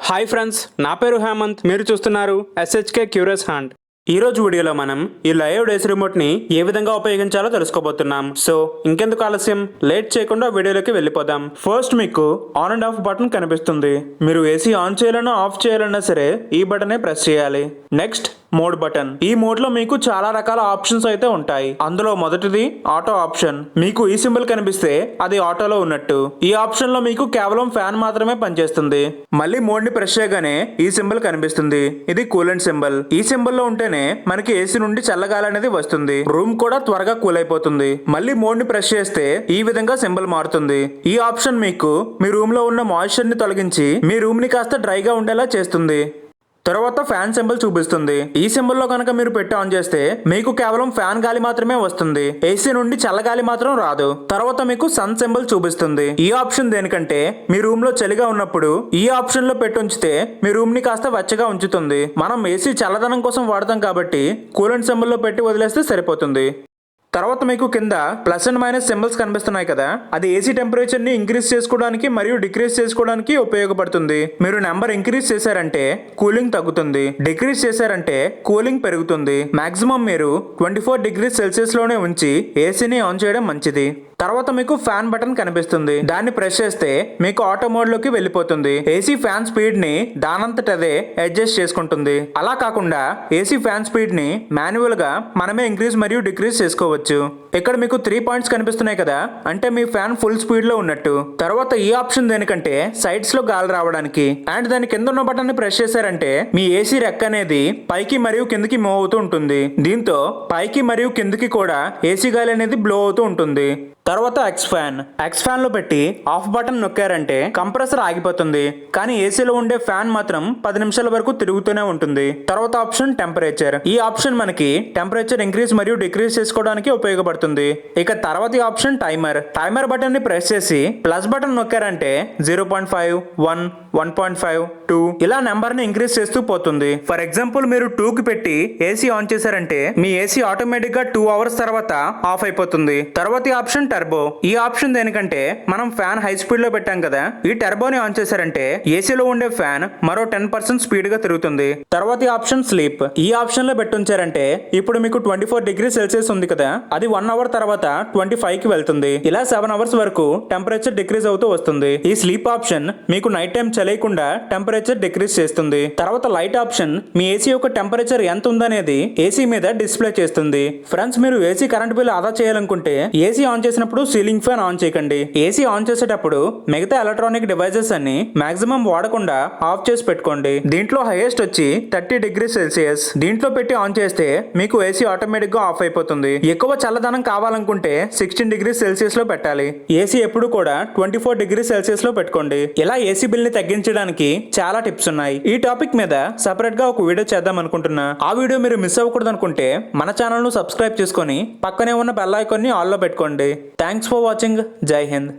Hi friends, నా పేరు హేమంత్. మీరు చూస్తున్నారు ఎస్హెచ్కే క్యూరియస్ హ్యాండ్. ఈ రోజు వీడియోలో మనం ఈ లైవ్ డేస్ రిమోట్ ని ఏ విధంగా ఉపయోగించాలో తెలుసుకోబోతున్నాం. సో ఇంకెందుకు ఆలస్యం, లేట్ చేయకుండా వీడియోలోకి వెళ్ళిపోదాం. ఫస్ట్ మీకు ఆన్ అండ్ ఆఫ్ బటన్ కనిపిస్తుంది. మీరు ఏసీ ఆన్ చేయాలన్నా ఆఫ్ చేయాలన్నా సరే ఈ బటనే ప్రెస్ చేయాలి. Next mode button. ఈ మోడ్ లో మీకు చాలా రకాల ఆప్షన్స్ అయితే ఉంటాయి. అందులో మొదటిది ఆటో ఆప్షన్. మీకు ఈ సింబల్ కనిపిస్తే అది ఆటోలో ఉన్నట్టు. ఈ ఆప్షన్ లో మీకు కేవలం ఫ్యాన్ మాత్రమే పనిచేస్తుంది. మళ్ళీ మోడ్ ని ప్రెస్ చేయగానే ఈ సింబల్ కనిపిస్తుంది. ఇది కూలెంట్ సింబల్. ఈ సింబల్ లో ఉంటేనే మనకి ఏసీ నుండి చల్లగాలి అనేది వస్తుంది. రూమ్ కూడా త్వరగా కూల్ అయిపోతుంది. మళ్ళీ మోడ్ ని ప్రెస్ చేస్తే ఈ విధంగా సింబల్ మారుతుంది. ఈ ఆప్షన్ మీకు మీ రూమ్ లో ఉన్న మాయిశ్చర్ ని తొలగించి మీ రూమ్ ని కాస్త డ్రైగా ఉండేలా చేస్తుంది. తర్వాత ఫ్యాన్ సింబల్ చూపిస్తుంది. ఈ సింబల్ లో కనుక మీరు పెట్టి ఆన్ చేస్తే మీకు కేవలం ఫ్యాన్ గాలి మాత్రమే వస్తుంది. ఏసీ నుండి చల్లగాలి మాత్రం రాదు. తర్వాత మీకు సన్ సింబల్ చూపిస్తుంది. ఈ ఆప్షన్ దేనికంటే మీ రూమ్ లో చలిగా ఉన్నప్పుడు ఈ ఆప్షన్ లో పెట్టి ఉంచితే మీ రూమ్ ని కాస్త వెచ్చగా ఉంచుతుంది. మనం ఏసీ చల్లదనం కోసం వాడతాం కాబట్టి కూలెంట్ సింబల్ లో పెట్టి వదిలేస్తే సరిపోతుంది. తర్వాత మీకు కింద ప్లస్ అండ్ మైనస్ సింబల్స్ కనిపిస్తున్నాయి కదా, అది ఏసీ టెంపరేచర్ ని ఇంక్రీజ్ చేసుకోవడానికి మరియు డిక్రీజ్ చేసుకోవడానికి ఉపయోగపడుతుంది. మీరు నెంబర్ ఇంక్రీజ్ చేశారంటే కూలింగ్ తగ్గుతుంది, డిక్రీజ్ చేశారంటే కూలింగ్ పెరుగుతుంది. మాక్సిమం మీరు 24 డిగ్రీస్ సెల్సియస్ లోనే ఉంచి ఏసీని ఆన్ చేయడం మంచిది. తర్వాత మీకు ఫ్యాన్ బటన్ కనిపిస్తుంది. దాన్ని ప్రెస్ చేస్తే మీకు ఆటో మోడ్ లోకి వెళ్ళిపోతుంది. ఏసీ ఫ్యాన్ స్పీడ్ ని దానంతటదే అడ్జస్ట్ చేసుకుంటుంది. అలా కాకుండా ఏసీ ఫ్యాన్ స్పీడ్ ని మాన్యువల్ గా మనమే ఇంక్రీజ్ మరియు డిక్రీజ్ చేసుకోవచ్చు. ఇక్కడ మీకు 3 పాయింట్స్ కనిపిస్తున్నాయి కదా, అంటే మీ ఫ్యాన్ ఫుల్ స్పీడ్ లో ఉన్నట్టు. తర్వాత ఈ ఆప్షన్ దేనికంటే సైడ్స్ లో గాలి రావడానికి. అండ్ దాని కింద ఉన్న బటన్ ని ప్రెస్ చేశారంటే మీ ఏసీ రెక్ అనేది పైకి మరియు కిందకి మూవ్ అవుతూ ఉంటుంది. దీంతో పైకి మరియు కిందకి కూడా ఏసీ గాలి అనేది బ్లో అవుతూ ఉంటుంది. తర్వాత ఎక్స్ ఫ్యాన్ లో పెట్టి ఆఫ్ బటన్ నొక్కారంటే కంప్రెసర్ ఆగిపోతుంది. కానీ ఏసీలో ఉండే ఫ్యాన్ మాత్రం 10 నిమిషాల వరకు తిరుగుతూనే ఉంటుంది. తర్వాత ఆప్షన్ టెంపరేచర్. ఈ ఆప్షన్ మనకి టెంపరేచర్ ఇంక్రీజ్ మరియు డిక్రీజ్ చేసుకోవడానికి ఉపయోగపడుతుంది. ఇక తర్వాతి ఆప్షన్ టైమర్ బటన్ ని ప్రెస్ చేసి ప్లస్ బటన్ నొక్కారంటే 0.5, 1, 1.5, 2 ఇలా నెంబర్ ని ఇంక్రీజ్ చేస్తూ పోతుంది. ఫర్ ఎగ్జాంపుల్ మీరు 2 కి పెట్టి ఏసీ ఆన్ చేశారంటే మీ ఏసీ ఆటోమేటిక్ గా 2 అవర్స్ తర్వాత ఆఫ్ అయిపోతుంది. తర్వాతి ఆప్షన్ టర్బో. ఈ ఆప్షన్ దేనికంటే మనం ఫ్యాన్ హై స్పీడ్ లో పెట్టాం కదా, ఈ టర్బోని ఆన్ చేశారంటే ఏసీలో ఉండే ఫ్యాన్ మరో 10% స్పీడ్ గా తిరుగుతుంది. తర్వాతి ఆప్షన్ స్లీప్. ఈ ఆప్షన్ లో పెట్టుంచారంటే ఇప్పుడు మీకు 24 డిగ్రీ సెల్సియస్ ఉంది కదా, అది 1 అవర్ తర్వాత 25 కి వెళ్తుంది. ఇలా 7 అవర్స్ వరకు టెంపరేచర్ డిక్రీజ్ అవుతూ వస్తుంది. ఈ స్లీప్ ఆప్షన్ మీకు నైట్ టైం చలేయకుండా టెంపరేచర్ డిక్రీజ్ చేస్తుంది. తర్వాత లైట్ ఆప్షన్ మీ ఏసీ యొక్క టెంపరేచర్ ఎంత ఉందనేది ఏసీ మీద డిస్ప్లే చేస్తుంది. ఫ్రెండ్స్, మీరు ఏసీ కరెంట్ బిల్ ఆదా చేయాలనుకుంటే ఏసీ ఆన్ చేసినప్పుడు సీలింగ్ ఫ్యాన్ ఆన్ చేయకండి. ఏసీ ఆన్ చేసేటప్పుడు మిగతా ఎలక్ట్రానిక్ డివైసెస్ అన్ని మాక్సిమం వాడకుండా ఆఫ్ చేసి పెట్టుకోండి. దీంట్లో హైయెస్ట్ వచ్చి 30 డిగ్రీ సెల్సియస్. దీంట్లో పెట్టి ఆన్ చేస్తే మీకు ఏసీ ఆటోమేటిక్ గా ఆఫ్ అయిపోతుంది. ఎక్కువ చల్లదనం కావాలనుకుంటే 16 డిగ్రీ సెల్సియస్ లో పెట్టాలి. ఏసీ ఎప్పుడు కూడా 24 డిగ్రీ సెల్సియస్ లో పెట్టుకోండి. ఇలా ఏసీ బిల్ ని తగ్గించడానికి చాలా టిప్స్ ఉన్నాయి. ఈ టాపిక్ మీద సెపరేట్ గా ఒక వీడియో చేద్దాం అనుకుంటున్నా. ఆ వీడియో మీరు మిస్ అవ్వకూడదు అనుకుంటే మన ఛానల్ ను సబ్స్క్రైబ్ చేసుకొని పక్కనే ఉన్న బెల్ ఐకాన్ ని ఆల్ లో పెట్టుకోండి. Thanks for watching. జై హింద్.